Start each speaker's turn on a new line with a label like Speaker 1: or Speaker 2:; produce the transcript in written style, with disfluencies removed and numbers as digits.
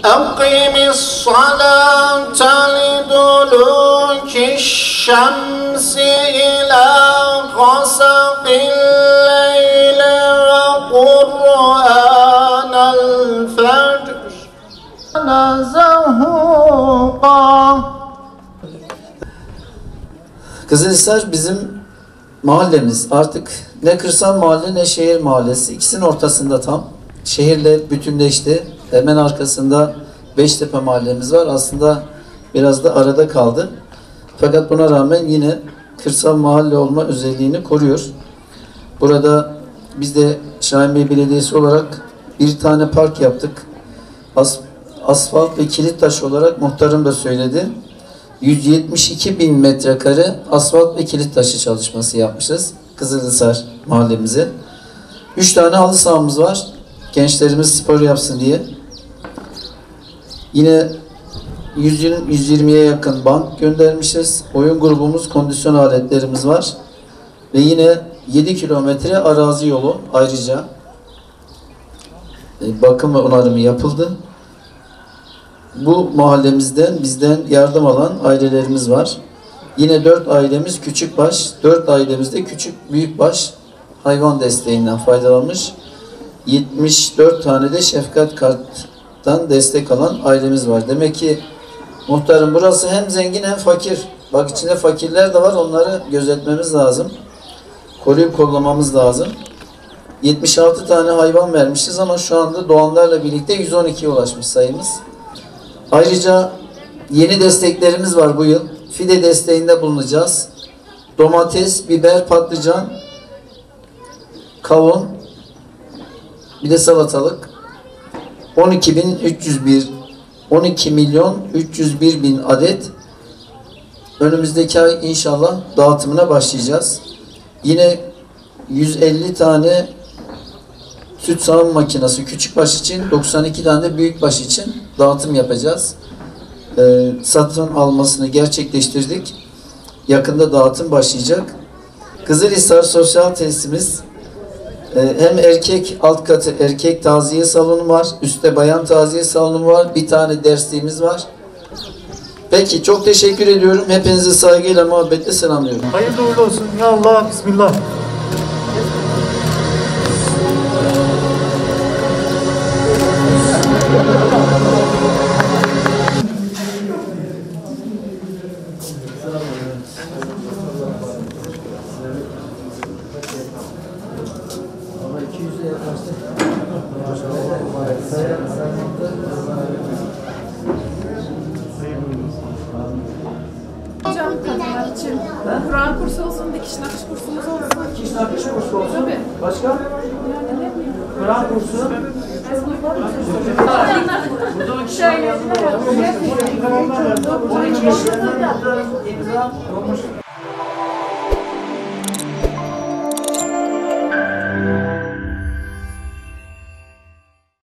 Speaker 1: أقم الصلاة لدلوك الشمس إلى غسق الليل وقرآن الفجر زهوقا.
Speaker 2: Kızılhisar bizim mahallemiz. Artık ne kırsal mahalle ne şehir mahallesi. İkisinin ortasında tam. Şehirle bütünleşti. Hemen arkasında Beştepe mahallemiz var. Aslında biraz da arada kaldı. Fakat buna rağmen yine kırsal mahalle olma özelliğini koruyor. Burada biz de Şahinbey Belediyesi olarak bir tane park yaptık. Asfalt ve kilit taş olarak muhtarım da söyledi. 172.000 metrekare asfalt ve kilit taşı çalışması yapmışız Kızılhisar mahallemize. 3 tane halı sahamız var. Gençlerimiz spor yapsın diye. Yine 120'ye yakın bank göndermişiz. Oyun grubumuz, kondisyon aletlerimiz var. Ve yine 7 kilometre arazi yolu ayrıca bakım ve onarımı yapıldı. Bu mahallemizden bizden yardım alan ailelerimiz var. Yine 4 ailemiz küçükbaş, 4 ailemizde küçük büyükbaş hayvan desteğinden faydalanmış. 74 tane de şefkat karttan destek alan ailemiz var. Demek ki muhtarım burası hem zengin hem fakir. Bak içinde fakirler de var, onları gözetmemiz lazım. Koruyup kollamamız lazım. 76 tane hayvan vermişiz ama şu anda doğanlarla birlikte 112'ye ulaşmış sayımız. Ayrıca yeni desteklerimiz var bu yıl. Fide desteğinde bulunacağız. Domates, biber, patlıcan, kavun, bir de salatalık. 12.301 adet önümüzdeki ay inşallah dağıtımına başlayacağız. Yine 150 tane süt sağım makinesi küçükbaş için, 92 tane de büyükbaş için dağıtım yapacağız. Satın almasını gerçekleştirdik. Yakında dağıtım başlayacak. Kızılhisar Sosyal Tesisimiz hem erkek alt katı erkek taziye salonu var. Üstte bayan taziye salonu var. Bir tane dersliğimiz var. Peki çok teşekkür ediyorum. Hepinizi saygıyla muhabbetle selamlıyorum.
Speaker 3: Hayırlı uğurlu olsun. Ya Allah, bismillah.
Speaker 4: Hocam kadınlar için Kur'an kursu olsun, dikiş nakış kursumuz olsun.
Speaker 2: Dikiş nakış kursu olsun.
Speaker 4: Tabii.
Speaker 2: Başka? Kur'an kursu.
Speaker 4: Şöyle.